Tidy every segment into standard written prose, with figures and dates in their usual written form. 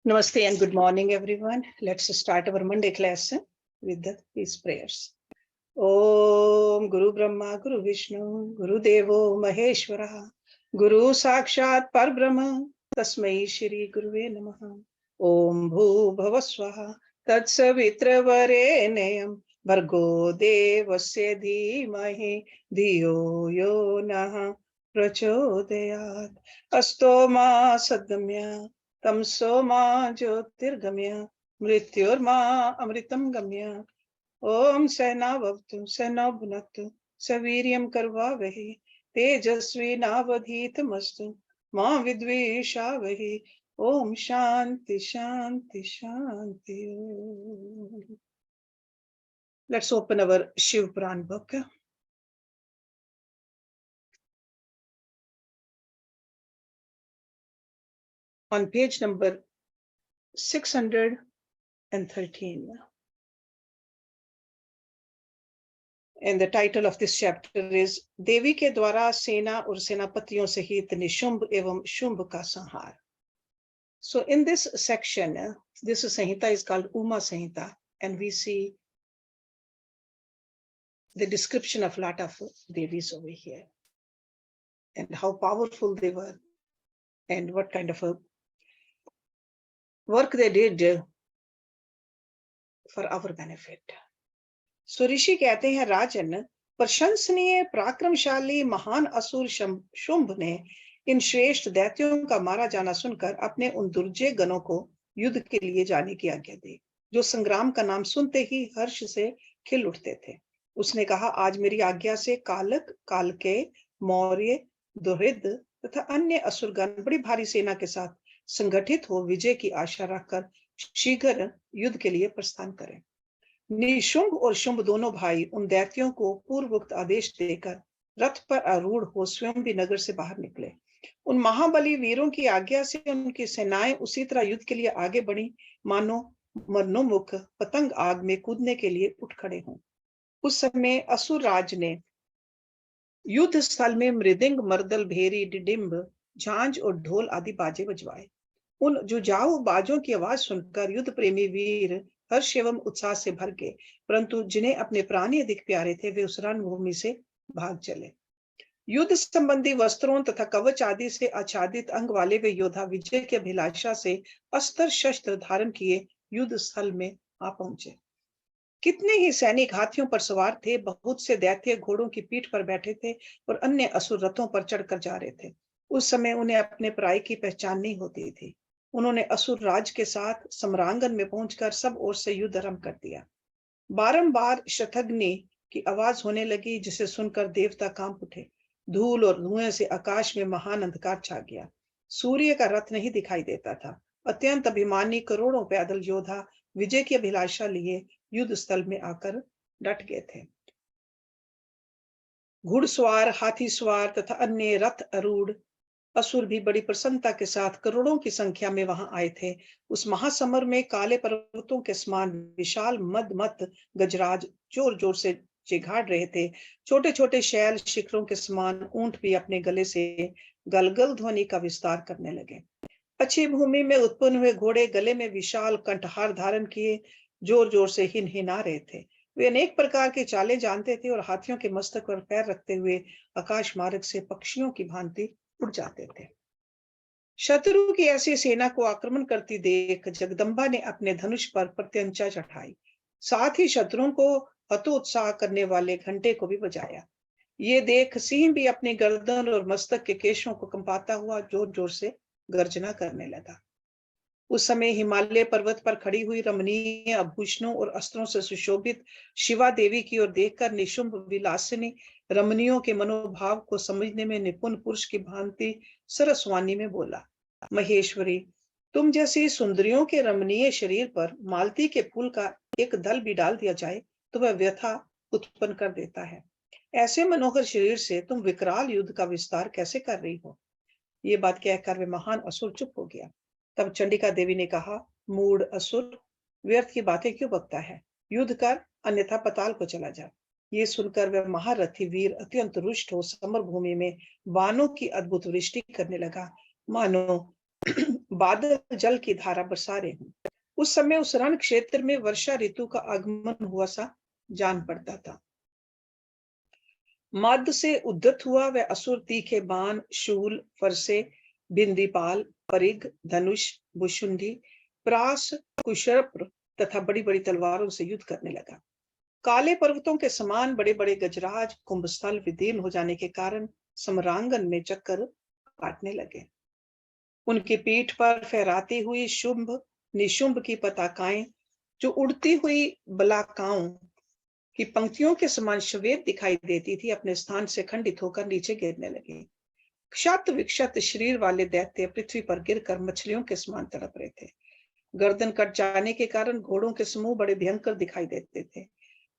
Namaste and good morning, everyone. Let's start our Monday class with these prayers. Om Guru Brahma, Guru Vishnu, Guru Devo Maheshwara, Guru Sakshat Parbrahma, Tasmai Shri Guruve Namaha. Om Bhu Bhavaswaha, Tatsavitra Varenayam, Bhargo Devasya Dhimahi, Dhiyo Yo Naha Prachodayat, Astoma Sadgamya, तमसो मा ज्योतिर्गम्य मृत्युर्मा अमृतम गम्य ओम सहनावतु सहनौ भुनक्तु सवीर्यं करवावहै तेजस्वी नावधीतमस्तु मा विद्विषावहै ओम शांति शांति शांति. Let's open our Shiv Puran book. On page number 613. And the title of this chapter is Devi के द्वारा सेना और सेनापतियों सहित निशुंभ एवं शुंभ का संहार. So in this section, this Samhita is called Uma Samhita, and we see the description of a lot of Devis over here and how powerful they were and what kind of a work they did for our benefit. So ऋषि कहते हैं, राजन, प्रशंसनीय पराक्रमशाली महान असुर शुंभ ने इन श्रेष्ठ दैत्यों का मारा जाना सुनकर अपने उन दुर्जय गणों को युद्ध के लिए जाने की आज्ञा दी, जो संग्राम का नाम सुनते ही हर्ष से खिल उठते थे. उसने कहा, आज मेरी आज्ञा से कालक, कालके, मौर्य, दुहिद तथा अन्य असुरगण बड़ी भारी सेना के साथ संगठित हो विजय की आशा रखकर शीघ्र युद्ध के लिए प्रस्थान करें. निशुंभ और शुंभ दोनों भाई उन दैत्यों को पूर्वोक्त आदेश देकर रथ पर आरूढ़ हो स्वयं भी नगर से बाहर निकले. उन महाबली वीरों की आज्ञा से उनकी सेनाएं उसी तरह युद्ध के लिए आगे बढ़ी मानो मरणोन्मुख पतंग आग में कूदने के लिए उठ खड़े हों. उस समय असुर राज ने युद्ध स्थल में मृदंग, मर्दल, भेरी, डिडिम्ब, झांझ और ढोल आदि बाजे बजवाए. उन जुझाऊ बाजों की आवाज सुनकर युद्ध प्रेमी वीर हर्ष एवं उत्साह से भर गए, परंतु जिन्हें अपने प्राण अधिक प्यारे थे वे उस रणभूमि से भाग चले. युद्ध संबंधी वस्त्रों तथा कवच आदि से आच्छादित अंग वाले वे योद्धा विजय की अभिलाषा से अस्त्र शस्त्र धारण किए युद्ध स्थल में आ पहुंचे. कितने ही सैनिक हाथियों पर सवार थे, बहुत से दैत्य घोड़ों की पीठ पर बैठे थे और अन्य असुर रथों पर चढ़कर जा रहे थे. उस समय उन्हें अपने पराई की पहचान नहीं होती थी. उन्होंने असुर राज के साथ सम्रांगन में पहुंचकर सब ओर से युद्ध आरंभ कर दिया. बारंबार शतघ्नि की आवाज होने लगी, जिसे सुनकर देवता कांप उठे. धूल और धुएं से आकाश में महान अंधकार छा गया. सूर्य का रथ नहीं दिखाई देता था. अत्यंत अभिमानी करोड़ों पैदल योद्धा विजय की अभिलाषा लिए युद्ध स्थल में आकर डट गए थे. घुड़सवार, हाथी सवार तथा अन्य रथ आरूढ़ असुर भी बड़ी प्रसन्नता के साथ करोड़ों की संख्या में वहां आए थे. उस महासमर में काले पर्वतों के समान विशाल मदमत गजराज जोर जोर से चिघाड़ रहे थे. छोटे छोटे शैल शिखरों के समान ऊंट भी अपने गले से गलगल ध्वनि का विस्तार करने लगे. अच्छी भूमि में उत्पन्न हुए घोड़े गले में विशाल कंठहार धारण किए जोर जोर से हिनहिना रहे थे. वे अनेक प्रकार की चालें जानते थे और हाथियों के मस्तक पर पैर रखते हुए आकाश मार्ग से पक्षियों की भांति उड़ जाते थे. शत्रु की ऐसी सेना को आक्रमण करती देख जगदम्बा ने अपने धनुष पर प्रत्यंचा चढ़ाई. साथ ही शत्रुओं को हतोत्साह करने वाले घंटे को भी बजाया. ये देख सिंह भी अपनी गर्दन और मस्तक के केशों को कंपाता हुआ जोर जोर से गर्जना करने लगा. उस समय हिमालय पर्वत पर खड़ी हुई रमणीय आभूषणों और अस्त्रों से सुशोभित शिवा देवी की ओर देखकर निशुंभ विलासिनी रमणियों के मनोभाव को समझने में निपुण पुरुष की भांति सरस्वानी में बोला, महेश्वरी, तुम जैसी सुंदरियों के रमणीय शरीर पर मालती के फूल का एक दल भी डाल दिया जाए तो वह व्यथा उत्पन्न कर देता है. ऐसे मनोहर शरीर से तुम विकराल युद्ध का विस्तार कैसे कर रही हो. ये बात कहकर वे महान असुर चुप हो गया. तब चंडिका देवी ने कहा, मूढ़ असुर, व्यर्थ की बातें क्यों बकता है. युद्ध कर, अन्यथा पताल को चला जा. ये सुनकर वह महारथी वीर अत्यंत रुष्ट हो समर भूमि में बाणों की अद्भुत वृष्टि करने लगा, मानो बादल जल की धारा बरसा रहे हों। उस समय उस रण क्षेत्र में वर्षा ऋतु का आगमन हुआ सा जान पड़ता था। मद से उद्धत हुआ वह असुर तीखे बाण, शूल, फरसे, बिंदीपाल, परिघ, धनुष, भुशुंडी, प्रास, कुशर्प तथा बड़ी बड़ी तलवारों से युद्ध करने लगा। काले पर्वतों के समान बड़े बड़े गजराज कुंभस्थल विदीर्ण हो जाने के कारण सम्रांगन में चक्कर काटने लगे। उनकी पीठ पर फहराती हुई शुंभ निशुंभ की पताकाएं, जो उड़ती हुई बलाकाओं की पंक्तियों के समान श्वेत दिखाई देती थी, अपने स्थान से खंडित होकर नीचे गिरने लगी। क्षत विक्षत शरीर वाले दैत्य पृथ्वी पर गिरकर मछलियों के समान तड़प रहे थे। गर्दन कट जाने के कारण घोड़ों के समूह बड़े भयंकर दिखाई देते थे।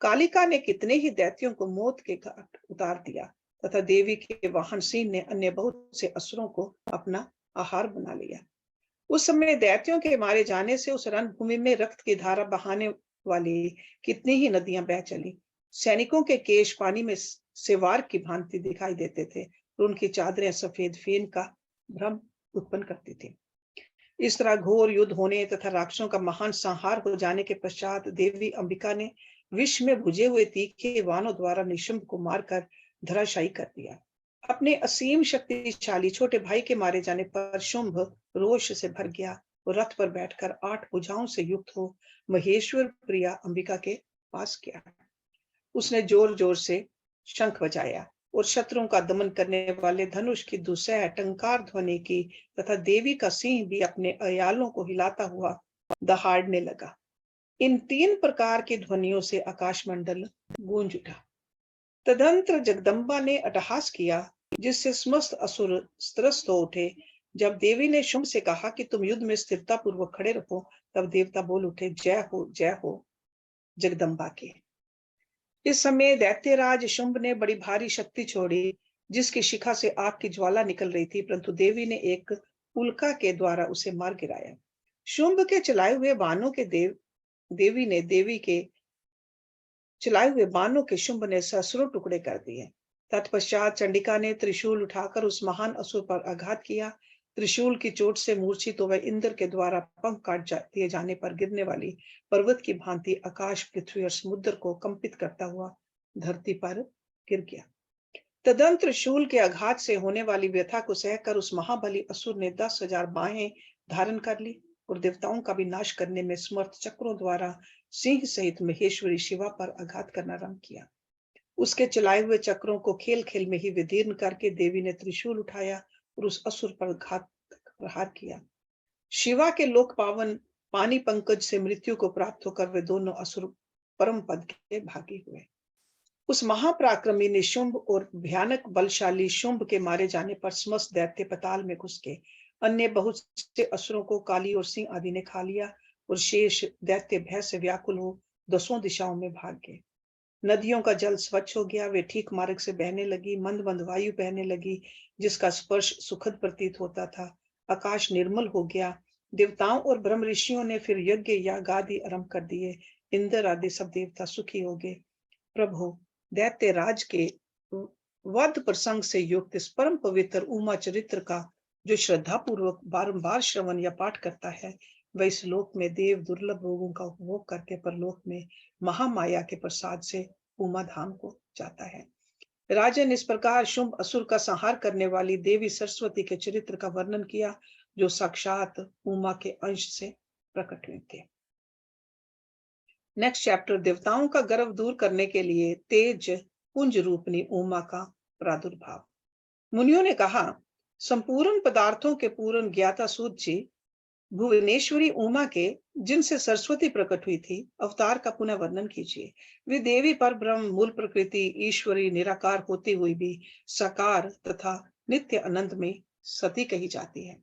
कालिका ने कितने ही दैत्यों को मौत के घाट उतार दिया तथा देवी के वाहन सिंह ने अन्य बहुत से असुरों को अपना आहार बना लिया। उस समय दैत्यों के मारे जाने से उस रणभूमि में रक्त की धारा बहाने वाली कितनी ही नदियां बह चली। सैनिकों के केश पानी में सेवार की भांति दिखाई देते थे और उनकी चादरें सफेद फेन का भ्रम उत्पन्न करती थी। इस तरह घोर युद्ध होने तथा राक्षसों का महान संहार हो जाने के पश्चात देवी अंबिका ने विष में भुजे हुए तीखे वाणों द्वारा निशुंभ को मारकर धराशायी कर दिया। अपने असीम शक्तिशाली छोटे भाई के मारे जाने पर शुंभ रोष से भर गया और रथ पर बैठकर 8 भुजाओं से युक्त हो महेश्वर प्रिया अंबिका के पास गया। उसने जोर जोर से शंख बजाया और शत्रुओं का दमन करने वाले धनुष की दुसह टंकार ध्वनि की तथा देवी का सिंह भी अपने अयालों को हिलाता हुआ दहाड़ने लगा। इन 3 प्रकार की ध्वनियों से आकाश मंडल गूंज उठा। तदंतर जगदम्बा ने अट्टहास किया, जिससे समस्त असुर त्रस्त हो उठे। जब देवी ने शुंभ से कहा कि तुम युद्ध में स्थिरता पूर्वक खड़े रहो, तब देवता बोल उठे, जय हो जगदम्बा की। इस समय दैत्यराज शुंभ ने बड़ी भारी शक्ति छोड़ी, जिसकी शिखा से आग की ज्वाला निकल रही थी, परंतु देवी ने एक उल्का के द्वारा उसे मार गिराया। शुंभ के चलाए हुए बाणों के देवी ने देवी के चलाए हुए बाणों के शुंभ ने सैकड़ों टुकड़े कर दिए। तत्पश्चात चंडिका ने त्रिशूल उठाकर उस महान असुर पर आघात किया। त्रिशूल की चोट से मूर्छित हुए इंद्र के द्वारा पंख काट दिए जाने पर गिरने वाली पर्वत की भांति आकाश, पृथ्वी और समुद्र को कंपित करता हुआ धरती पर गिर गया। तदंतर शूल के आघात से होने वाली व्यथा को सहकर उस महाबली असुर ने 10,000 बाहें धारण कर ली और देवताओं का भी नाश करने में समर्थ चक्रों द्वारा सिंह सहित महेश्वरी शिवा पर आघात करना आरंभ किया। उसके चलाए हुए चक्रों को खेल खेल में ही विदीर्ण करके देवी ने त्रिशूल उठाया और उस असुर पर घातक प्रहार किया। शिवा के लोक पावन पानी पंकज से मृत्यु को प्राप्त होकर वे दोनों असुर परम पद के भागी हुए। उस महापराक्रमी निशुंभ और भयानक बलशाली शुंभ के मारे जाने पर समस्त दैत्य पताल में घुस गए। अन्य बहुत से असुरों को काली और सिंह आदि ने खा लिया और शेष दैत्य भय से व्याकुल हो 10 दिशाओं में भाग गए। नदियों का जल स्वच्छ हो गया, वे ठीक मार्ग से बहने लगी। मंद मंद वायु बहने लगी, जिसका स्पर्श सुखद प्रतीत होता था। आकाश निर्मल हो गया। देवताओं और ब्रह्म ऋषियों ने फिर यज्ञ याग आदि आरंभ कर दिए। इंद्र आदि सब देवता सुखी हो गए। प्रभु, दैत्य राज के वध प्रसंग से युक्त इस परम पवित्र उमा चरित्र का जो श्रद्धा पूर्वक बारंबार श्रवण या पाठ करता है, वह इस लोक में देव दुर्लभ भोगों का उपभोग करके परलोक में महामाया के प्रसाद से उमा धाम को जाता है। राजन, इस प्रकार शुंभ असुर का संहार करने वाली देवी सरस्वती के चरित्र का वर्णन किया, जो साक्षात उमा के अंश से प्रकट हुए थे। नेक्स्ट चैप्टर, देवताओं का गर्व दूर करने के लिए तेज पुंज रूपनी उमा का प्रादुर्भाव। मुनियों ने कहा, संपूर्ण पदार्थों के पूर्ण ज्ञाता सूत जी, भुवनेश्वरी उमा के जिनसे सरस्वती प्रकट हुई थी, अवतार का पुनः वर्णन कीजिए। वे देवी पर ब्रह्म मूल प्रकृति ईश्वरी निराकार होती हुई भी साकार तथा नित्य आनंद में सती कही जाती है।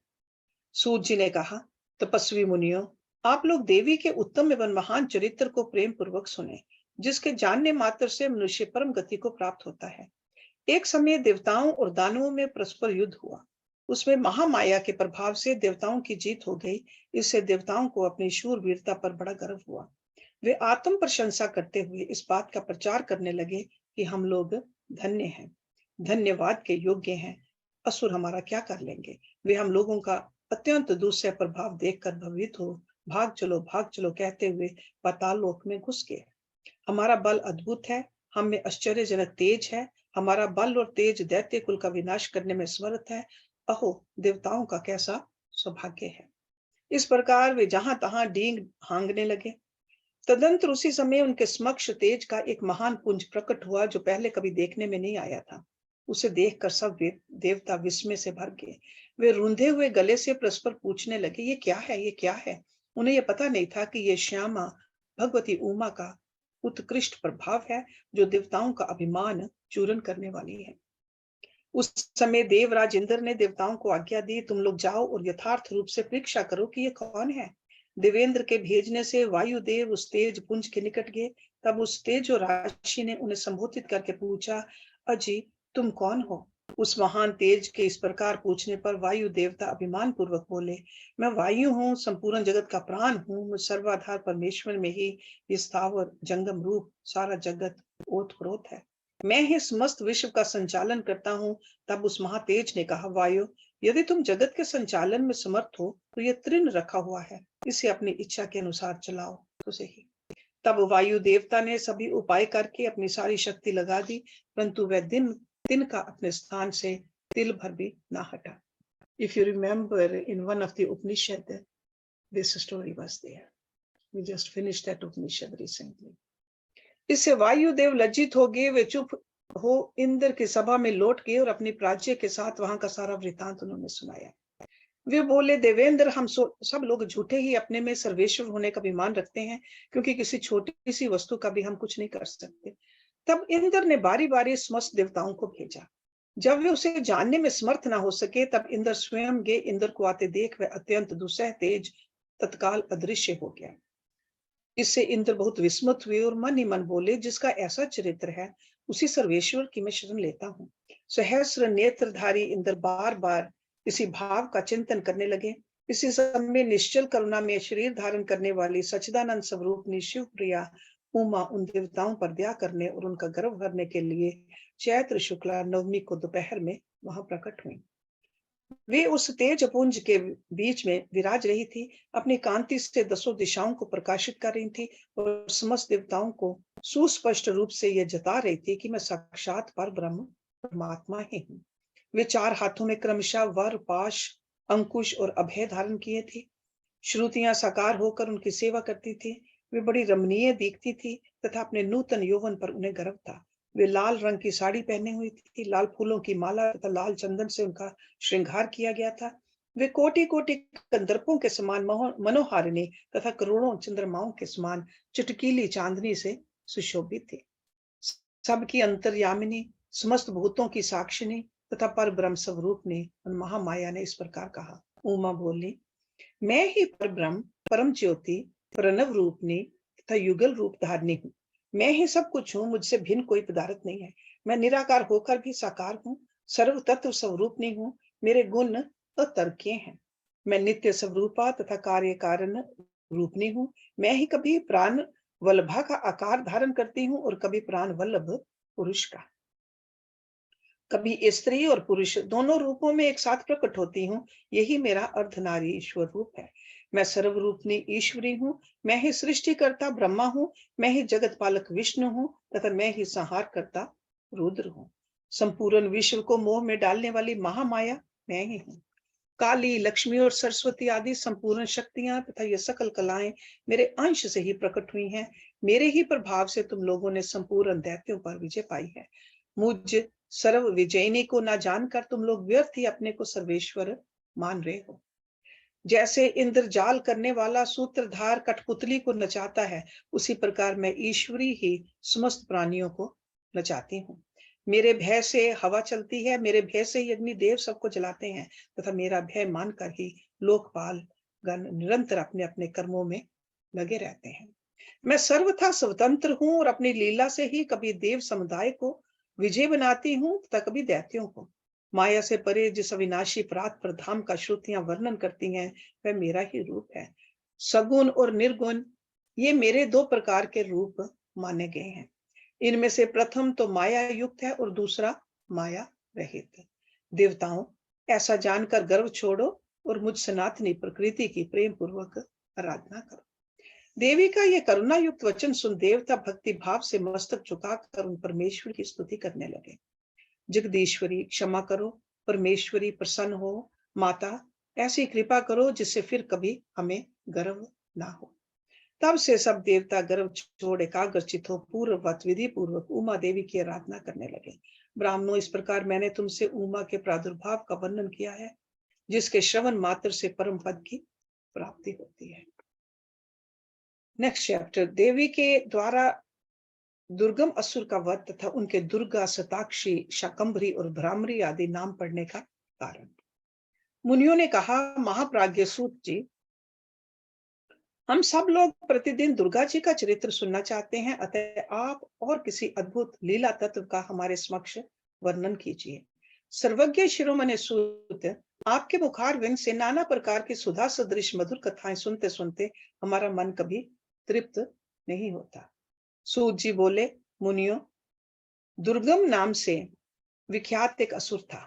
सूत जी ने कहा, तपस्वी मुनियों, आप लोग देवी के उत्तम एवं महान चरित्र को प्रेम पूर्वक सुने, जिसके जानने मात्र से मनुष्य परम गति को प्राप्त होता है। एक समय देवताओं और दानवों में परस्पर युद्ध हुआ। उसमें महामाया के प्रभाव से देवताओं की जीत हो गई। इससे देवताओं को अपनी शूरवीरता पर बड़ा गर्व हुआ। वे आत्म प्रशंसा करते हुए इस बात का प्रचार करने लगे कि हम लोग धन्य हैं, धन्यवाद के योग्य हैं। असुर हमारा क्या कर लेंगे? वे हम लोगों का अत्यंत दूसरे प्रभाव देखकर भयभीत हो भाग चलो कहते हुए पाताल लोक में घुस गए। हमारा बल अद्भुत है, हम में आश्चर्यजनक तेज है, हमारा बल और तेज दैत्य कुल का विनाश करने में समर्थ है। अहो, देवताओं का कैसा सौभाग्य है। इस प्रकार वे जहां तहां डींग हांगने लगे। तदंतर उसी समय उनके समक्ष तेज का एक महान पुंज प्रकट हुआ जो पहले कभी देखने में नहीं आया था। उसे देखकर सब देवता विस्मय से भर गए। वे रूंधे हुए गले से परस्पर पूछने लगे, ये क्या है, ये क्या है। उन्हें यह पता नहीं था कि ये श्यामा भगवती उमा का उत्कृष्ट प्रभाव है जो देवताओं का अभिमान चूरन करने वाली है। उस समय देवराज इंद्र ने देवताओं को आज्ञा दी, तुम लोग जाओ और यथार्थ रूप से परीक्षा करो कि ये कौन है। देवेंद्र के भेजने से वायुदेव उस तेज पुंज के निकट गए। तब उस तेज और राशि ने उन्हें संबोधित करके पूछा, अजी तुम कौन हो। उस महान तेज के इस प्रकार पूछने पर वायु देवता अभिमान पूर्वक बोले, मैं वायु हूँ, संपूर्ण जगत का प्राण हूँ, मुझ सर्वाधार परमेश्वर में ही ये स्थावर जंगम रूप सारा जगत ओतप्रोत है। मैं ही समस्त विश्व का संचालन करता हूँ। तब उस महातेज ने कहा, वायु यदि तुम जगत के संचालन में समर्थ हो तो यह तृण रखा हुआ है, इसे अपनी इच्छा के अनुसार चलाओ तो सही। तब वायु देवता ने सभी उपाय करके अपनी सारी शक्ति लगा दी, परंतु वह दिन दिन का अपने स्थान से तिल भर भी ना हटा। If you remember in one of the Upanishad this story was there. We just finished that Upanishad recently. इससे वायुदेव लज्जित हो गए। वे चुप हो इंद्र की सभा में लौट गए और अपनी प्राच्य के साथ वहां का सारा वृतांत उन्होंने सुनाया। वे बोले, देवेंद्र हम सब लोग झूठे ही अपने में सर्वेश्वर होने का अभिमान रखते हैं, क्योंकि किसी छोटी सी वस्तु का भी हम कुछ नहीं कर सकते। तब इंद्र ने बारी बारी समस्त देवताओं को भेजा। जब वे उसे जानने में समर्थ न हो सके तब इंद्र स्वयं गए। इंद्र को आते देख वह अत्यंत दुस्सह तेज तत्काल अदृश्य हो गया। इससे इंद्र बहुत विस्मित हुए और मन ही मन बोले, जिसका ऐसा चरित्र है उसी सर्वेश्वर की मैं शरण लेता हूँ। सहस्र नेत्रधारी इंद्र बार बार इसी भाव का चिंतन करने लगे। इसी समय निश्चल करुणा में शरीर धारण करने वाली सच्चिदानंद स्वरूप शिव प्रिया उमा उन देवताओं पर दया करने और उनका गर्व भरने के लिए चैत्र शुक्ला नवमी को दोपहर में वहां प्रकट हुई। वे उस तेज पुंज के बीच में विराज रही थी, अपनी कांति से दसों दिशाओं को प्रकाशित कर रही थी और समस्त देवताओं को सुस्पष्ट रूप से यह जता रही थी कि मैं साक्षात पर ब्रह्म परमात्मा ही हूँ। वे चार हाथों में क्रमशः वर, पाश, अंकुश और अभय धारण किए थे। श्रुतियां साकार होकर उनकी सेवा करती थी। वे बड़ी रमणीय दिखती थी तथा अपने नूतन यौवन पर उन्हें गर्व था। वे लाल रंग की साड़ी पहने हुई थी, लाल फूलों की माला तथा लाल चंदन से उनका श्रृंगार किया गया था। वे कोटि कोटि कंदर्पों के समान मनोहारिणी तथा करोड़ों चंद्रमाओं के समान चुटकीली चांदनी से सुशोभित थी। सबकी अंतर्यामिनी, समस्त भूतों की साक्षिणी तथा पर ब्रह्म स्वरूप ने महामाया ने इस प्रकार कहा। उमा बोली, मैं ही पर ब्रह्म, परम ज्योति, प्रणव रूपनी तथा युगल रूप धारनी हूँ। मैं ही सब कुछ हूँ, मुझसे भिन्न कोई पदार्थ नहीं है। मैं निराकार होकर भी साकार हूँ, सर्व तत्व स्वरूपनी हूँ। मेरे गुण अतर्क्य हैं। मैं नित्य स्वरूपा तथा कार्य कारण रूपनी हूँ। मैं ही कभी प्राण वल्लभा का आकार धारण करती हूँ और कभी प्राण वल्लभ पुरुष का। कभी स्त्री और पुरुष दोनों रूपों में एक साथ प्रकट होती हूँ। यही मेरा अर्धनारी ईश्वर रूप है। मैं सर्वरूपनी ईश्वरी हूँ। मैं ही सृष्टिकर्ता ब्रह्मा हूँ। मैं ही जगत पालक विष्णु हूँ तथा मैं ही संहार करता रुद्र हूँ। संपूर्ण विश्व को मोह में डालने वाली महामाया मैं ही हूँ। काली, लक्ष्मी और सरस्वती आदि संपूर्ण शक्तियां तथा ये सकल कलाएं मेरे अंश से ही प्रकट हुई हैं। मेरे ही प्रभाव से तुम लोगों ने संपूर्ण दैत्यों पर विजय पाई है। मुझ सर्व विजयिनी को ना जानकर तुम लोग व्यर्थ ही अपने को सर्वेश्वर मान रहे हो। जैसे इंद्र जाल करने वाला सूत्रधार कठपुतली को नचाता है, उसी प्रकार मैं ईश्वरी ही समस्त प्राणियों को नचाती हूँ। मेरे भय से हवा चलती है, मेरे भय से ही अग्निदेव सबको जलाते हैं तथा मेरा भय मानकर ही लोकपाल गण निरंतर अपने अपने कर्मों में लगे रहते हैं। मैं सर्वथा स्वतंत्र हूँ और अपनी लीला से ही कभी देव समुदाय को विजय बनाती हूँ तथा कभी दैत्यों को। माया से परे जिस अविनाशी परात पर धाम का श्रुतियां वर्णन करती हैं, वह मेरा ही रूप है। सगुण और निर्गुण ये मेरे दो प्रकार के रूप माने गए हैं। इनमें से प्रथम तो माया युक्त है और दूसरा माया रहित। देवताओं, ऐसा जानकर गर्व छोड़ो और मुझ सनातनी प्रकृति की प्रेम पूर्वक आराधना करो। देवी का यह करुणा युक्त वचन सुन देवता भक्ति भाव से मस्तक झुकाकर उन परमेश्वर की स्तुति करने लगे। जगदीश्वरी क्षमा करो, परमेश्वरी प्रसन्न हो, माता ऐसी कृपा करो जिससे फिर कभी हमें गर्व ना हो। तब से सब देवता गर्व छोड़ एकाग्रचित हो पूर्ववत विधि पूर्वक उमा देवी की आराधना करने लगे। ब्राह्मणों, इस प्रकार मैंने तुमसे उमा के प्रादुर्भाव का वर्णन किया है, जिसके श्रवण मात्र से परम पद की प्राप्ति होती है। नेक्स्ट चैप्टर, देवी के द्वारा दुर्गम असुर का वध तथा उनके दुर्गा, शताक्षी, शाकंभरी और भ्रामरी आदि नाम पढ़ने का कारण। मुनियों ने कहा, महाप्राज्य सूत जी, हम सब लोग प्रतिदिन दुर्गा जी का चरित्र सुनना चाहते हैं, अतः आप और किसी अद्भुत लीला तत्व का हमारे समक्ष वर्णन कीजिए। सर्वज्ञ शिरोमणि सूत, आपके मुखार विंद से नाना प्रकार की सुधा सदृश मधुर कथाएं सुनते सुनते हमारा मन कभी तृप्त नहीं होता। सूत जी बोले, मुनियों, दुर्गम नाम से विख्यात एक असुर था,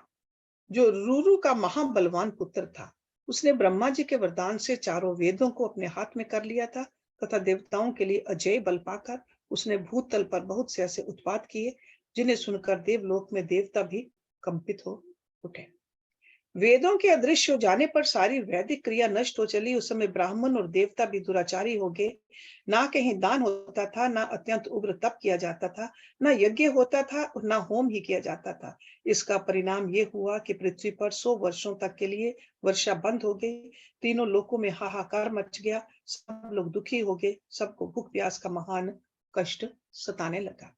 जो रूरू का महाबलवान पुत्र था। उसने ब्रह्मा जी के वरदान से चारों वेदों को अपने हाथ में कर लिया था तथा देवताओं के लिए अजय बल पाकर उसने भूतल पर बहुत से ऐसे उत्पात किए जिन्हें सुनकर देवलोक में देवता भी कंपित हो उठे। वेदों के अदृश्य हो जाने पर सारी वैदिक क्रिया नष्ट हो चली। उस समय ब्राह्मण और देवता भी दुराचारी हो गए। ना कहीं दान होता था, ना अत्यंत उग्र तप किया जाता था, ना यज्ञ होता था और ना होम ही किया जाता था। इसका परिणाम ये हुआ कि पृथ्वी पर 100 वर्षों तक के लिए वर्षा बंद हो गई। तीनों लोकों में हाहाकार मच गया। सब लोग दुखी हो गए। सबको भूख प्यास का महान कष्ट सताने लगा।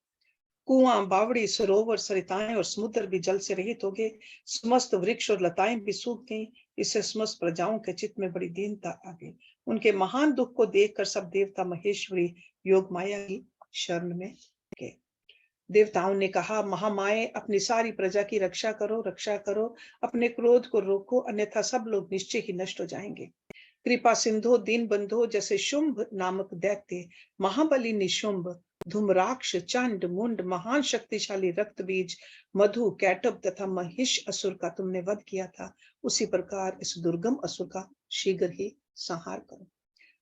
कुआं, बावड़ी, सरोवर, सरिताएं और समुद्र भी जल से रहित हो गए। समस्त वृक्ष और लताएं भी सूख गईं। इससे समस्त प्रजाओं के चित्त में बड़ी दीनता आ गई। उनके महान दुख को देखकर सब देवता महेश्वरी योग माया की शरण में गए। देवताओं ने कहा, महामाए, अपनी सारी प्रजा की रक्षा करो, रक्षा करो, अपने क्रोध को रोको, अन्यथा सब लोग निश्चय ही नष्ट हो जाएंगे। कृपा सिंधु दीन बंधु, जैसे शुंभ नामक दैत्य, महाबली निशुंभ, धूम्राक्ष, चंड, मुंड, महान शक्तिशाली रक्त बीज, मधु, कैटब तथा महिष असुर का तुमने वध किया था, उसी प्रकार इस दुर्गम असुर का शीघ्र ही संहार करो।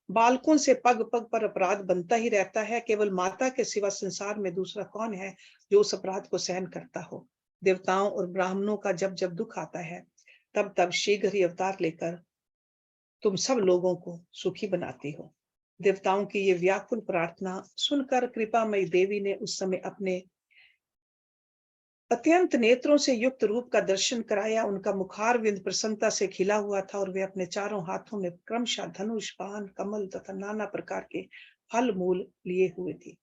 बालकों से पग पग पर अपराध बनता ही रहता है। केवल माता के सिवा संसार में दूसरा कौन है जो उस अपराध को सहन करता हो। देवताओं और ब्राह्मणों का जब जब दुख आता है, तब तब शीघ्र ही अवतार लेकर तुम सब लोगों को सुखी बनाती हो। देवताओं की ये व्याकुल प्रार्थना सुनकर कृपामयी देवी ने उस समय अपने अत्यंत नेत्रों से युक्त रूप का दर्शन कराया। उनका मुखारविंद प्रसन्नता से खिला हुआ था और वे अपने चारों हाथों में क्रमशः धनुष, बाण, कमल तथा नाना प्रकार के फल मूल लिए हुए थी।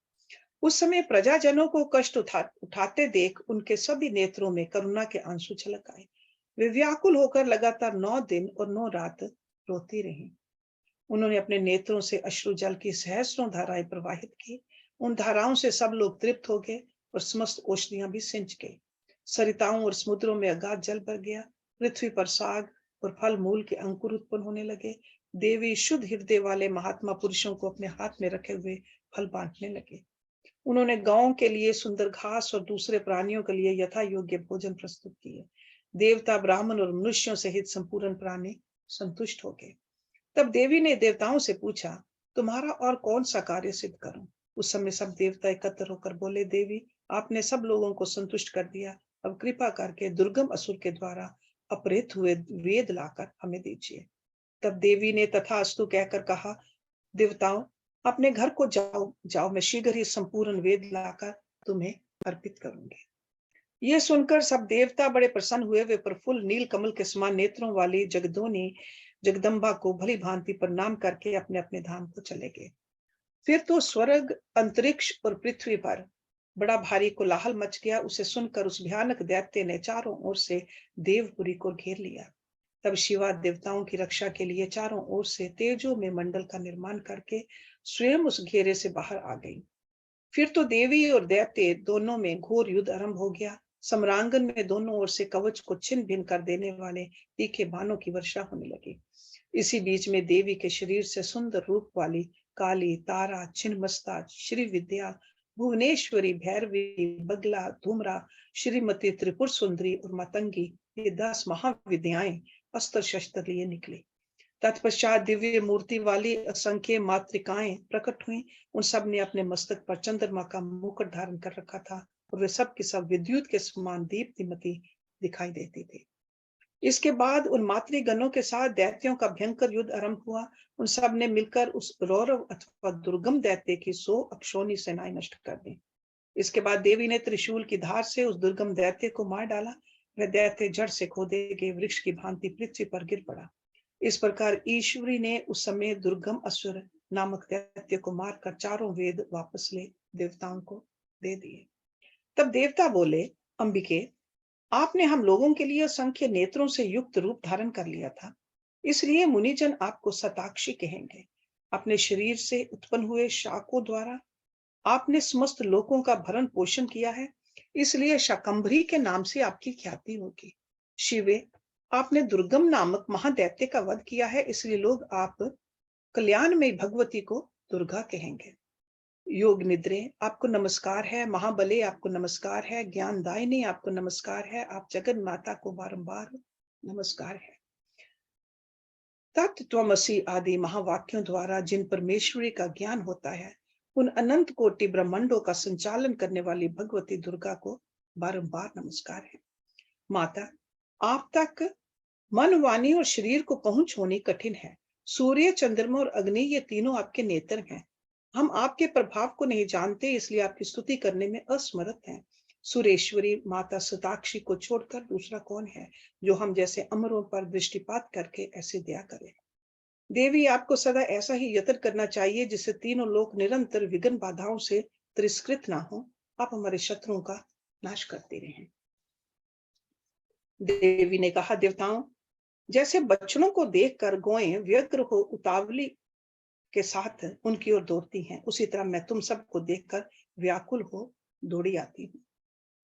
उस समय प्रजाजनों को कष्ट उठाते देख उनके सभी नेत्रों में करुणा के आंसू छलक आए। वे व्याकुल होकर लगातार 9 दिन और 9 रात रोती रही। उन्होंने अपने नेत्रों से अश्रु जल की सहस्रों धाराएं प्रवाहित की। उन धाराओं से सब लोग तृप्त हो गए और समस्त औषधियां भी सिंच गई। सरिताओं और समुद्रों में अगाध जल भर गया। पृथ्वी पर साग और फल मूल के अंकुर उत्पन्न होने लगे। देवी शुद्ध हृदय वाले महात्मा पुरुषों को अपने हाथ में रखे हुए फल बांटने लगे। उन्होंने गांवों के लिए सुंदर घास और दूसरे प्राणियों के लिए यथा योग्य भोजन प्रस्तुत किए। देवता, ब्राह्मण और मनुष्यों सहित संपूर्ण प्राणी संतुष्ट हो गए। तब देवी ने देवताओं से पूछा, तुम्हारा और कौन सा कार्य सिद्ध करूं? उस समय सब देवता एकत्र होकर बोले, देवी, आपने सब लोगों को संतुष्ट कर दिया। अब कृपा करके दुर्गम असुर के द्वारा अपहृत हुए वेद लाकर हमें दीजिए। तब देवी ने तथास्तु कहकर कहा, देवताओं, अपने घर को जाओ जाओ, मैं शीघ्र ही संपूर्ण वेद लाकर तुम्हें अर्पित करूंगी। यह सुनकर सब देवता बड़े प्रसन्न हुए। वे प्रफुल्ल नील कमल के समान नेत्रों वाली जगदोनी जगदम्बा को भली भांति प्रणाम करके अपने अपने धाम को चले गए। फिर तो स्वर्ग, अंतरिक्ष और पृथ्वी पर बड़ा भारी कोलाहल मच गया। उसे सुनकर उस भयानक दैत्य ने चारों ओर से देवपुरी को घेर लिया। तब शिवा देवताओं की रक्षा के लिए चारों ओर से तेजो में मंडल का निर्माण करके स्वयं उस घेरे से बाहर आ गई। फिर तो देवी और दैत्य दोनों में घोर युद्ध आरंभ हो गया। सम्रांगन में दोनों ओर से कवच को छिन्न भिन्न कर देने वाले तीखे बाणों की वर्षा होने लगी। इसी बीच में देवी के शरीर से सुंदर रूप वाली काली, तारा, छिन्नमस्ता, श्री विद्या, भुवनेश्वरी, भैरवी, बगला, धूमरा, श्रीमती त्रिपुर सुंदरी और मतंगी, ये 10 महाविद्याएं अस्त्र शस्त्र लिए निकली। तत्पश्चात दिव्य मूर्ति वाली असंख्य मातृकाएं प्रकट हुई। उन सब ने अपने मस्तक पर चंद्रमा का मुकुट धारण कर रखा था और वे सब के सब विद्युत के समान दीप्तिमती दिखाई देती थी। इसके बाद उन मातृगणों के साथ दैत्यों का भयंकर युद्ध आरंभ हुआ। उन सब ने मिलकर उस रौरव अथवा दुर्गम दैत्य की 100 अक्षौणी सेनाएं नष्ट कर दी। इसके बाद देवी ने त्रिशूल की धार से उस दुर्गम दैत्य को मार डाला। वह दैत्य जड़ से खोदे गए वृक्ष की भांति पृथ्वी पर गिर पड़ा। इस प्रकार ईश्वरी ने उस समय दुर्गम असुर नामक दैत्य को मारकर चारों वेद वापस ले देवताओं को दे दिए। तब देवता बोले, अंबिके, आपने हम लोगों के लिए असंख्य नेत्रों से युक्त रूप धारण कर लिया था, इसलिए मुनिजन आपको शताक्षी कहेंगे। अपने शरीर से उत्पन्न हुए शाकों द्वारा आपने समस्त लोकों का भरण पोषण किया है, इसलिए शाकंभरी के नाम से आपकी ख्याति होगी। शिवे, आपने दुर्गम नामक महादैत्य का वध किया है, इसलिए लोग आप कल्याणमयी भगवती को दुर्गा कहेंगे। योग निद्रे, आपको नमस्कार है। महाबले, आपको नमस्कार है। ज्ञानदायिनी, आपको नमस्कार है। आप जगन माता को बारंबार नमस्कार है। तत्त्वमसि आदि महावाक्यों द्वारा जिन परमेश्वरी का ज्ञान होता है, उन अनंत कोटि ब्रह्मांडों का संचालन करने वाली भगवती दुर्गा को बारंबार नमस्कार है। माता, आप तक मन, वाणी और शरीर को पहुंच होनी कठिन है। सूर्य, चंद्रमा और अग्नि ये तीनों आपके नेत्र हैं। हम आपके प्रभाव को नहीं जानते, इसलिए आपकी स्तुति करने में असमर्थ हैं। सुरेश्वरी माता शताक्षी को छोड़कर दूसरा कौन है जो हम जैसे अमरों पर दृष्टिपात करके ऐसे दया करे। देवी, आपको सदा ऐसा ही यत्न करना चाहिए जिससे तीनों लोक निरंतर विघ्न बाधाओं से तिरस्कृत ना हो। आप हमारे शत्रुओं का नाश करते रहें। देवी ने कहा, देवताओं, जैसे बच्चों को देखकर गौएं व्यग्र हो उतावली के साथ उनकी ओर दौड़ती हैं, उसी तरह मैं तुम सबको देखकर व्याकुल हो दौड़ी आती हूँ।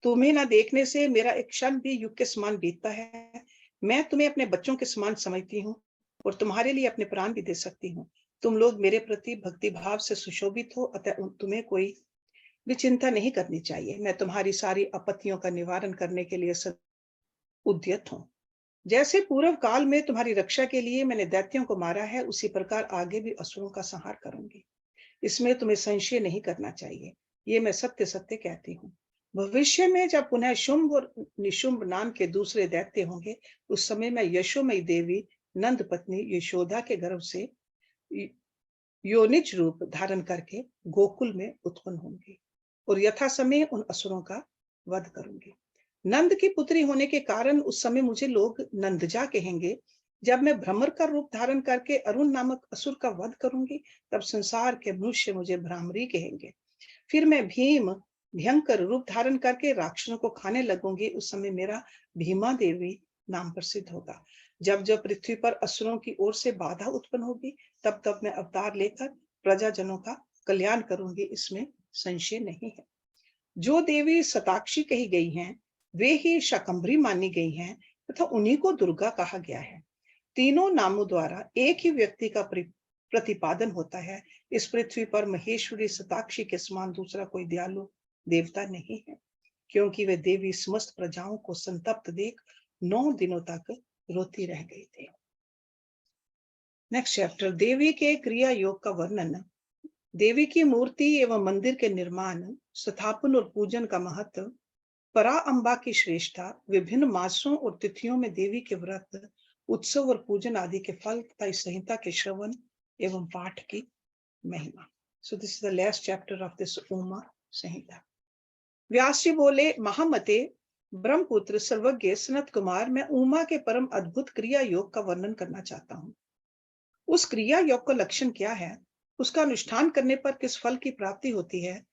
तुम्हें ना देखने से मेरा एक क्षण भी युग के समान बीतता है। मैं तुम्हें अपने बच्चों के समान समझती हूँ और तुम्हारे लिए अपने प्राण भी दे सकती हूँ। तुम लोग मेरे प्रति भक्ति भाव से सुशोभित हो, अतः तुम्हें कोई भी चिंता नहीं करनी चाहिए। मैं तुम्हारी सारी आपत्तियों का निवारण करने के लिए उद्यत हूँ। जैसे पूर्व काल में तुम्हारी रक्षा के लिए मैंने दैत्यों को मारा है, उसी प्रकार आगे भी असुरों का संहार करूंगी। इसमें तुम्हें संशय नहीं करना चाहिए। ये मैं सत्य सत्य कहती हूँ। भविष्य में जब पुनः शुंभ और निशुंभ नाम के दूसरे दैत्य होंगे, उस समय मैं यशोमयी देवी नंद पत्नी यशोदा के गर्भ से योनिज रूप धारण करके गोकुल में उत्पन्न होंगी और यथा समय उन असुरों का वध करूंगी। नंद की पुत्री होने के कारण उस समय मुझे लोग नंदजा कहेंगे। जब मैं भ्रमर का रूप धारण करके अरुण नामक असुर का वध करूंगी, तब संसार के मनुष्य मुझे भ्रामरी कहेंगे। फिर मैं भीम भयंकर रूप धारण करके राक्षसों को खाने लगूंगी। उस समय मेरा भीमा देवी नाम प्रसिद्ध होगा। जब जब पृथ्वी पर असुरों की ओर से बाधा उत्पन्न होगी, तब तब मैं अवतार लेकर प्रजाजनों का कल्याण करूंगी, इसमें संशय नहीं है। जो देवी शताक्षी कही गई हैं, वे ही शाकंभरी मानी गई हैं तथा उन्हीं को दुर्गा कहा गया है। तीनों नामों द्वारा एक ही व्यक्ति का प्रतिपादन होता है। इस पृथ्वी पर महेश्वरी शताक्षी के समान दूसरा कोई दयालु देवता नहीं है, क्योंकि वे देवी समस्त प्रजाओं को संतप्त देख 9 दिनों तक रोती रह गई थी। नेक्स्ट चैप्टर, देवी के क्रिया योग का वर्णन। देवी की मूर्ति एवं मंदिर के निर्माण, स्थापन और पूजन का महत्व, परा अम्बा की श्रेष्ठता, विभिन्न मासों और तिथियों में देवी के व्रत, उत्सव और पूजन आदि के फल तथा इस संहिता के श्रवण एवं पाठ की महिमा। So this is the last chapter of this Uma Samhita. Vyas ji बोले, महामते, ब्रह्मपुत्र सर्वज्ञ सनत कुमार, मैं उमा के परम अद्भुत क्रिया योग का वर्णन करना चाहता हूँ। उस क्रिया योग का लक्षण क्या है, उसका अनुष्ठान करने पर किस फल की प्राप्ति होती है,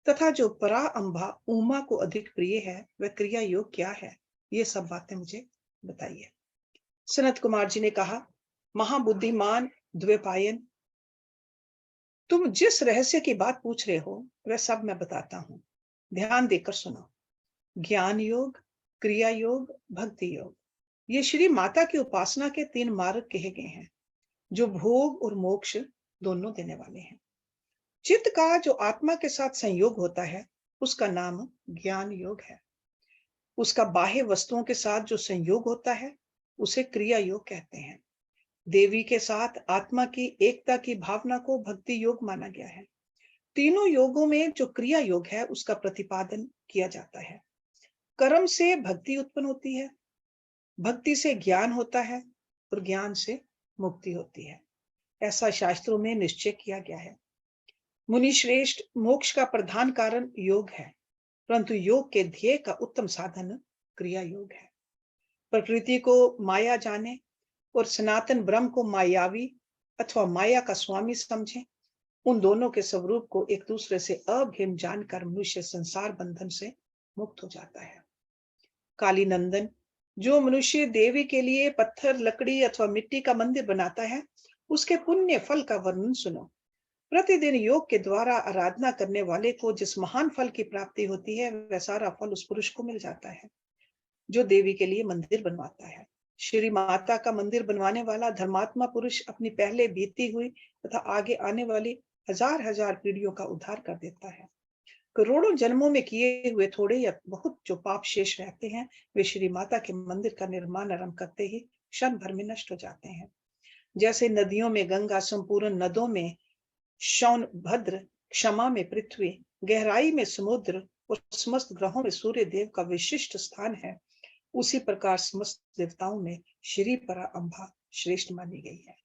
तथा जो परा अम्बा उमा को अधिक प्रिय है वह क्रिया योग क्या है, ये सब बातें मुझे बताइए। सनत कुमार जी ने कहा, महाबुद्धिमान द्वैपायन, तुम जिस रहस्य की बात पूछ रहे हो वह सब मैं बताता हूँ, ध्यान देकर सुनो। ज्ञान योग, क्रिया योग, भक्ति योग, ये श्री माता की उपासना के 3 मार्ग कहे गए हैं, जो भोग और मोक्ष दोनों देने वाले हैं। चित्त का जो आत्मा के साथ संयोग होता है, उसका नाम ज्ञान योग है। उसका बाह्य वस्तुओं के साथ जो संयोग होता है, उसे क्रिया योग कहते हैं। देवी के साथ आत्मा की एकता की भावना को भक्ति योग माना गया है। तीनों योगों में जो क्रिया योग है उसका प्रतिपादन किया जाता है। कर्म से भक्ति उत्पन्न होती है, भक्ति से ज्ञान होता है और ज्ञान से मुक्ति होती है, ऐसा शास्त्रों में निश्चय किया गया है। मुनि श्रेष्ठ, मोक्ष का प्रधान कारण योग है, परंतु योग के ध्येय का उत्तम साधन क्रिया योग है। प्रकृति को माया जाने और सनातन ब्रह्म को मायावी अथवा माया का स्वामी समझे, उन दोनों के स्वरूप को एक दूसरे से अभिन्न जानकर मनुष्य संसार बंधन से मुक्त हो जाता है। काली नंदन, जो मनुष्य देवी के लिए पत्थर, लकड़ी अथवा मिट्टी का मंदिर बनाता है, उसके पुण्य फल का वर्णन सुनो। प्रतिदिन योग के द्वारा आराधना करने वाले को जिस महान फल की प्राप्ति होती है, वह सारा फल उस पुरुष को मिल जाता है जो देवी के लिए मंदिर बनवाता है। श्री माता का मंदिर बनवाने वाला धर्मात्मा पुरुष अपनी पहले बीती हुई तथा आगे आने वाली हजार हजार पीढ़ियों का उद्धार कर देता है। करोड़ों जन्मों में किए हुए थोड़े या बहुत जो पाप शेष रहते हैं, वे श्री माता के मंदिर का निर्माण आरंभ करते ही क्षण भर में नष्ट हो जाते हैं। जैसे नदियों में गंगा, संपूर्ण नदों में शौन भद्र, क्षमा में पृथ्वी, गहराई में समुद्र और समस्त ग्रहों में सूर्य देव का विशिष्ट स्थान है, उसी प्रकार समस्त देवताओं में श्री परा अम्बा श्रेष्ठ मानी गई है।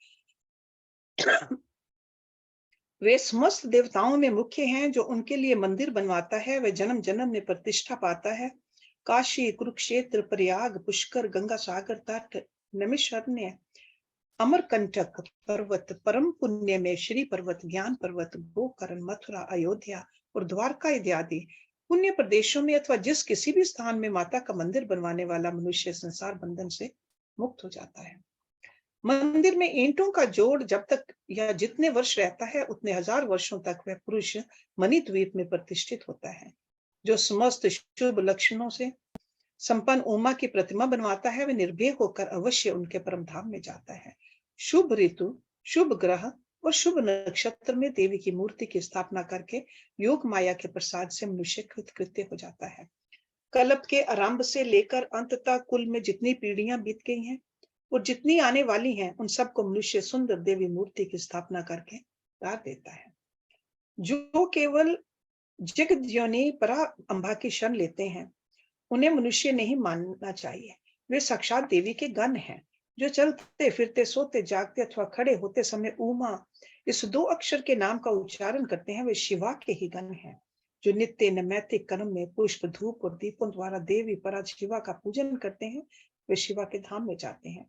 वे समस्त देवताओं में मुख्य हैं। जो उनके लिए मंदिर बनवाता है वह जन्म जन्म में प्रतिष्ठा पाता है। काशी, कुरुक्षेत्र, प्रयाग, पुष्कर, गंगा सागर तट, नैमिषारण्य, अमरकंटक पर्वत, परम पुण्य में श्री पर्वत, ज्ञान पर्वत, गोकर्ण, मथुरा, अयोध्या और द्वारका इत्यादि पुण्य प्रदेशों में अथवा जिस किसी भी स्थान में माता का मंदिर बनवाने वाला मनुष्य संसार बंधन से मुक्त हो जाता है। मंदिर में ईंटों का जोड़ जब तक या जितने वर्ष रहता है, उतने हजार वर्षों तक वह पुरुष मणिद्वीप में प्रतिष्ठित होता है। जो समस्त शुभ लक्षणों से संपन्न उमा की प्रतिमा बनवाता है, वह निर्भय होकर अवश्य उनके परम धाम में जाता है। शुभ ऋतु, शुभ ग्रह और शुभ नक्षत्र में देवी की मूर्ति की स्थापना करके योग माया के प्रसाद से मनुष्य कृतकृत्य हो जाता है। कल्प के आरंभ से लेकर अंत तक कुल में जितनी पीढ़ियां बीत गई हैं और जितनी आने वाली हैं, उन सबको मनुष्य सुंदर देवी मूर्ति की स्थापना करके तार देता है। जो केवल जगज्योनि परा अम्बा की शरण लेते हैं, उन्हें मनुष्य नहीं मानना चाहिए। वे साक्षात देवी के गण हैं, जो चलते फिरते, सोते जागते अथवा खड़े होते समय उमा इस दो अक्षर के नाम का उच्चारण करते हैं। वे शिवा के ही गण हैं। जो नित्य नैमित्तिक कर्म में पुष्प, धूप और दीपों द्वारा देवी परा शिवा का पूजन करते हैं, वे शिवा के धाम में जाते हैं।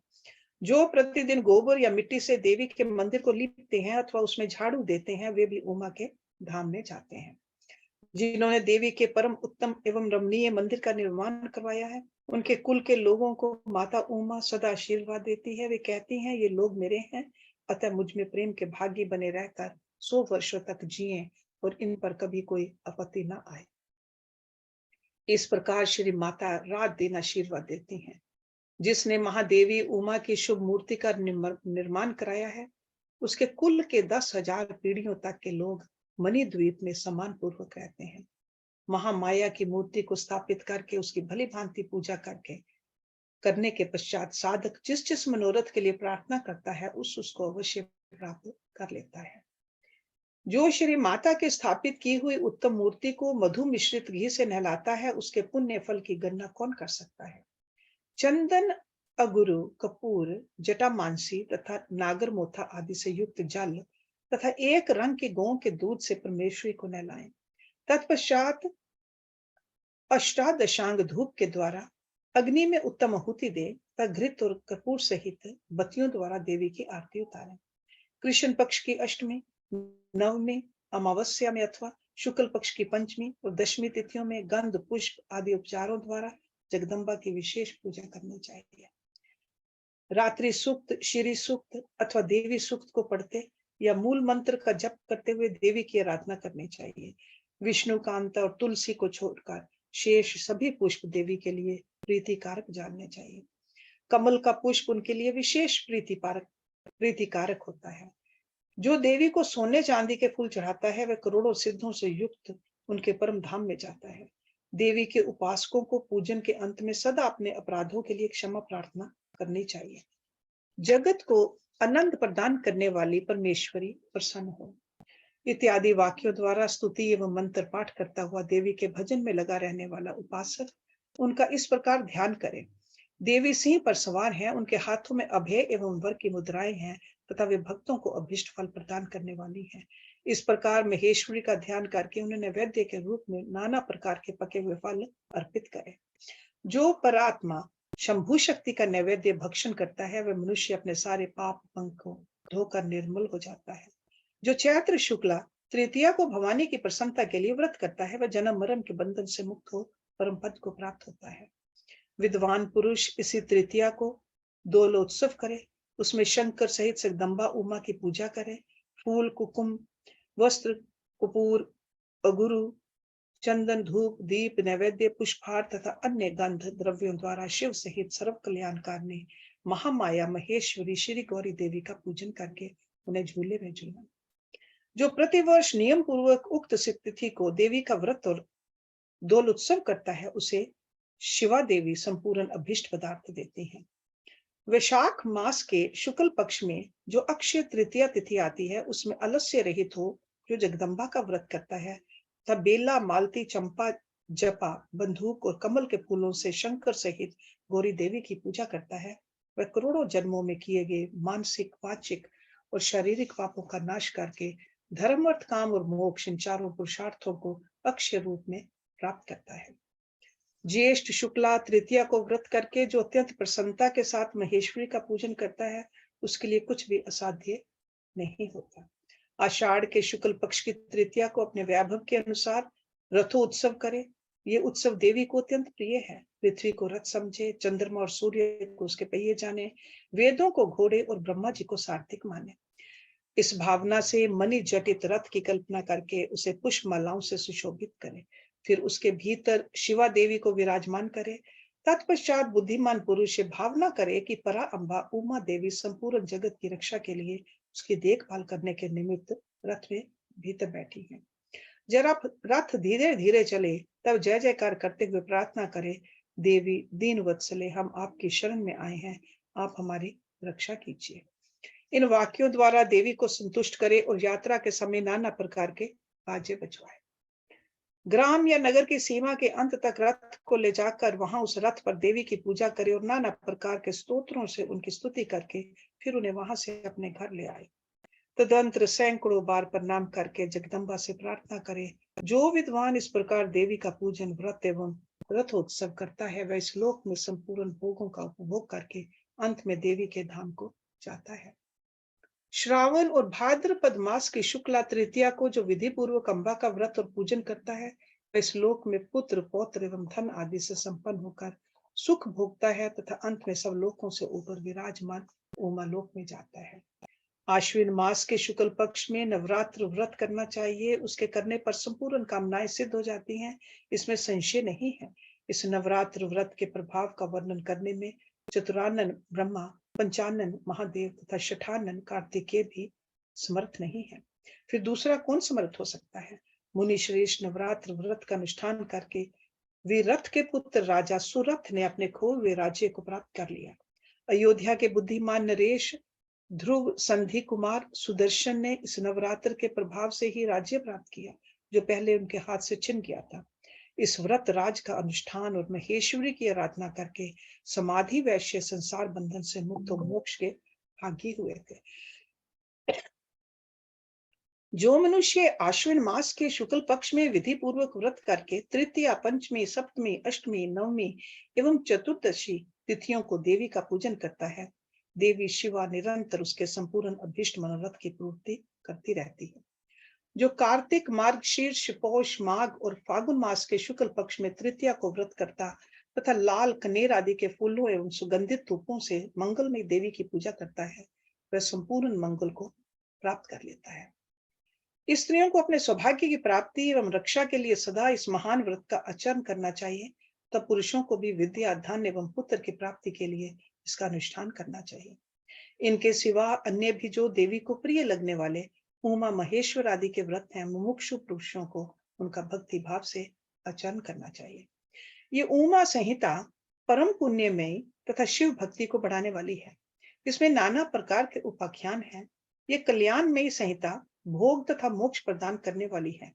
जो प्रतिदिन गोबर या मिट्टी से देवी के मंदिर को लीपते हैं अथवा उसमें झाड़ू देते हैं, वे भी उमा के धाम में जाते हैं। जिन्होंने देवी के परम उत्तम एवं रमणीय मंदिर का निर्माण करवाया है, उनके कुल के लोगों को माता उमा सदा आशीर्वाद देती है। वे कहती हैं, ये लोग मेरे हैं, अतः मुझ में प्रेम के भागी बने रहकर 100 वर्षों तक जिए और इन पर कभी कोई आपत्ति न आए। इस प्रकार श्री माता रात दिन आशीर्वाद देती हैं। जिसने महादेवी उमा की शुभ मूर्ति का निर्माण कराया है, उसके कुल के 10,000 पीढ़ियों तक के लोग मणिद्वीप में सम्मान पूर्वक रहते हैं। महामाया की मूर्ति को स्थापित करके उसकी भली भांति पूजा करने के पश्चात साधक जिस जिस मनोरथ के लिए प्रार्थना करता है, उसको अवश्य प्राप्त कर लेता है। जो श्री माता के स्थापित की हुई उत्तम मूर्ति को मधु मिश्रित घी से नहलाता है, उसके पुण्य फल की गणना कौन कर सकता है। चंदन, अगुरु, कपूर, जटामांसी तथा नागरमोथा आदि से युक्त जल तथा एक रंग के गौ के दूध से परमेश्वरी को नहलाएं। तत्पश्चात अष्टादशांग धूप के द्वारा अग्नि में उत्तम आहुति दे तथा घृत और कपूर सहित बत्तियों द्वारा देवी की आरती उतारें। कृष्ण पक्ष की अष्टमी, नवमी, अमावस्या में अथवा शुक्ल पक्ष की पंचमी और दशमी तिथियों में गंध, पुष्प आदि उपचारों द्वारा जगदम्बा की विशेष पूजा करनी चाहिए। रात्रि सूक्त, श्री सूक्त अथवा देवी सूक्त को पढ़ते या मूल मंत्र का जप करते हुए देवी की आराधना करनी चाहिए। विष्णुकांत और तुलसी को छोड़कर शेष सभी पुष्प देवी के लिए प्रीतिकारक जानने चाहिए। कमल का पुष्प उनके लिए विशेष प्रीतिकारक होता है। जो देवी को सोने चांदी के फूल चढ़ाता है, वह करोड़ों सिद्धों से युक्त उनके परम धाम में जाता है। देवी के उपासकों को पूजन के अंत में सदा अपने अपराधों के लिए क्षमा प्रार्थना करनी चाहिए। जगत को आनंद प्रदान करने वाली परमेश्वरी प्रसन्न हो। इत्यादि वाक्यों द्वारा स्तुति एवं मंत्र पाठ करता हुआ देवी के भजन में लगा रहने वाला उपासक उनका इस प्रकार ध्यान करे। देवी सिंह पर सवार हैं, उनके हाथों में अभय एवं वर की मुद्राएं हैं तथा वे भक्तों को अभीष्ट फल प्रदान करने वाली हैं। इस प्रकार महेश्वरी का ध्यान करके उन्हें नैवेद्य के रूप में नाना प्रकार के पके हुए फल अर्पित करें। जो परात्मा शंभु शक्ति का नैवेद्य भक्षण करता है वह मनुष्य अपने सारे पाप पंख को धोकर निर्मल हो जाता है। जो चैत्र शुक्ला तृतीया को भवानी की प्रसन्नता के लिए व्रत करता है वह जन्म मरण के बंधन से मुक्त हो परम पद को प्राप्त होता है। विद्वान पुरुष इसी तृतीया को दोलोत्सव करे, उसमें शंकर सहित जगदम्बा उमा की पूजा करे, फूल कुकुम वस्त्र कपूर अगुरु चंदन धूप दीप नैवेद्य पुष्पहार तथा अन्य गंध द्रव्यों द्वारा शिव सहित सर्व कल्याणकारिणी महामाया महेश्वरी श्री गौरी देवी का पूजन करके उन्हें झूले में झूलना। जो प्रतिवर्ष नियम पूर्वक उक्त तिथि को देवी का व्रत और दोल उत्सव करता है उसे शिवा देवी संपूर्ण अभिष्ट पदार्थ देती हैं। वैशाख मास के शुक्ल पक्ष में जो अक्षय तृतीया तिथि आती है उसमें अलस्य रहित हो जो जगदम्बा का व्रत करता है तथा बेला मालती चंपा जपा बंदूक और कमल के फूलों से शंकर सहित गौरी देवी की पूजा करता है वह करोड़ों जन्मों में किए गए मानसिक वाचिक और शारीरिक पापों का नाश करके धर्म अर्थ काम और मोक्ष इन चारों पुरुषार्थों को अक्षय रूप में प्राप्त करता है। ज्येष्ठ शुक्ला तृतीया को व्रत करके जो अत्यंत प्रसन्नता के साथ महेश्वरी का पूजन करता है उसके लिए कुछ भी असाध्य नहीं होता। आषाढ़ के शुक्ल पक्ष की तृतीया को अपने वैभव के अनुसार रथोत्सव करे। ये उत्सव देवी को अत्यंत प्रिय है। पृथ्वी को रथ समझे, चंद्रमा और सूर्य को उसके पहिए जाने, वेदों को घोड़े और ब्रह्मा जी को सारथिक माने। इस भावना से मणि जटित रथ की कल्पना करके उसे पुष्प मालाओं से सुशोभित करे, फिर उसके भीतर शिवा देवी को विराजमान करे। तत्पश्चात बुद्धिमान पुरुष भावना करे कि परा अम्बा उमा देवी संपूर्ण जगत की रक्षा के लिए उसकी देखभाल करने के निमित्त रथ में भीतर बैठी है। जब रथ धीरे धीरे चले तब जय जयकार करते हुए प्रार्थना करे, देवी दीन वत्सले हम आपकी शरण में आए हैं, आप हमारी रक्षा कीजिए। इन वाक्यों द्वारा देवी को संतुष्ट करे और यात्रा के समय नाना प्रकार के बाजे बजवाए। ग्राम या नगर की सीमा के अंत तक रथ को ले जाकर वहां उस रथ पर देवी की पूजा करे और नाना प्रकार के स्तोत्रों से उनकी स्तुति करके फिर उन्हें वहां से अपने घर ले आए। तदंतर सैकड़ों बार प्रणाम करके जगदम्बा से प्रार्थना करे। जो विद्वान इस प्रकार देवी का पूजन व्रत एवं रथोत्सव करता है वह इस लोक में संपूर्ण भोगों का उपभोग करके अंत में देवी के धाम को जाता है। श्रावण और भाद्रपद मास की शुक्ला तृतीया को जो विधि पूर्वक अम्बा का व्रत और पूजन करता है वह इस लोक में पुत्र पौत्र एवं धन आदि से संपन्न होकर सुख भोगता है तथा अंत में सब लोकों से ऊपर विराजमान उमा लोक में जाता है। आश्विन मास के शुक्ल पक्ष में नवरात्र व्रत करना चाहिए। उसके करने पर संपूर्ण कामनाएं सिद्ध हो जाती हैं, इसमें संशय नहीं है। इस नवरात्र व्रत के प्रभाव का वर्णन करने में चतुरानन ब्रह्मा, पंचानन महादेव तथा शठानन कार्तिकेय भी समर्थ नहीं है। फिर दूसरा कौन समर्थ हो सकता है? मुनि श्रेष्ठ नवरात्र व्रत का अनुष्ठान करके वीरथ के पुत्र राजा सुरथ ने अपने खोए हुए राज्य को प्राप्त कर लिया। अयोध्या के बुद्धिमान नरेश ध्रुव संधि कुमार सुदर्शन ने इस नवरात्र के प्रभाव से ही राज्य प्राप्त किया जो पहले उनके हाथ से छिन गया था। इस व्रत राज का अनुष्ठान और महेश्वरी की आराधना करके समाधि वैश्य संसार बंधन से मुक्त और मोक्ष के भागी हुए थे। जो मनुष्य आश्विन मास के शुक्ल पक्ष में विधि पूर्वक व्रत करके तृतीया, पंचमी, सप्तमी, अष्टमी, नवमी एवं चतुर्दशी तिथियों को देवी का पूजन करता है, देवी शिवा निरंतर उसके संपूर्ण अभीष्ट मनोरथ की पूर्ति करती रहती है। जो कार्तिक, मार्गशीर्ष, पौष, माघ और फागुन मास के शुक्ल पक्ष में तृतीया को व्रत करता तथा लाल कनेर आदि के फूलों एवं सुगंधित धूपों से मंगलमय देवी की पूजा करता है वह संपूर्ण मंगल को प्राप्त कर लेता है। स्त्रियों को अपने सौभाग्य की प्राप्ति एवं रक्षा के लिए सदा इस महान व्रत का आचरण करना चाहिए। तब पुरुषों को भी विद्या, धन एवं पुत्र की प्राप्ति के लिए इसका अनुष्ठान करना चाहिए। इनके सिवा अन्य भी जो देवी को प्रिय लगने वाले उमा महेश्वर आदि के व्रत हैं, मुमुक्षु पुरुषों को उनका भक्ति भाव से आचरण करना चाहिए। ये उमा संहिता परम पुण्यमयी तथा शिव भक्ति को बढ़ाने वाली है। इसमें नाना प्रकार के उपाख्यान हैं। ये कल्याणमयी संहिता भोग तथा मोक्ष प्रदान करने वाली है।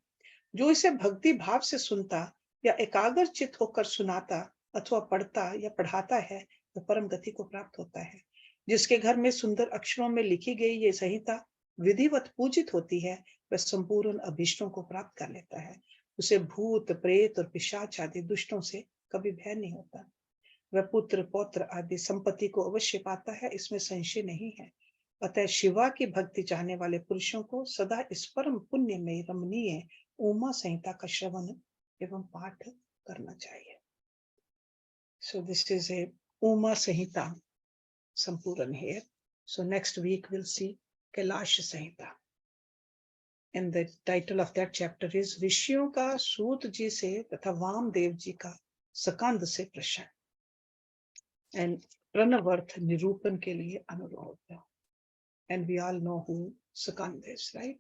जो इसे भक्ति भाव से सुनता या एकाग्र चित होकर सुनाता अथवा पढ़ता या पढ़ाता है, वह परम गति को प्राप्त होता है। जिसके घर में सुंदर अक्षरों में लिखी गई ये संहिता विधिवत पूजित होती है, वह संपूर्ण अभीष्टों को प्राप्त कर लेता है। उसे भूत प्रेत और पिशाच आदि दुष्टों से कभी भय नहीं होता। वह पुत्र पौत्र आदि संपत्ति को अवश्य पाता है, इसमें संशय नहीं है। अतः शिवा की भक्ति चाहने वाले पुरुषों को सदा इस परम पुण्य में रमणीय उमा संहिता का श्रवण एवं पाठ करना चाहिए। So this is a Uma Samhita Sampurna here. So next week we'll see Kailash Samhita. And the title of that chapter is ऋषियों का सूत जी से तथा वामदेव जी का सकंद से प्रश्न। And प्रणवर्थ निरूपण के लिए अनुरोध। And we all know who Sakand is, right?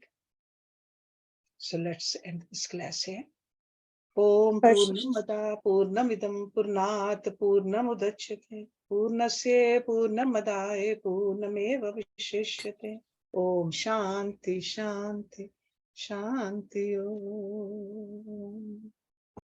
So let's end this class here. Om Purnamada Purnamidam Purnat Purnamudaচ্yate Purnasya Purnamadaye Purnameva Vishishyate. Om Shanti Shanti Shanti Om.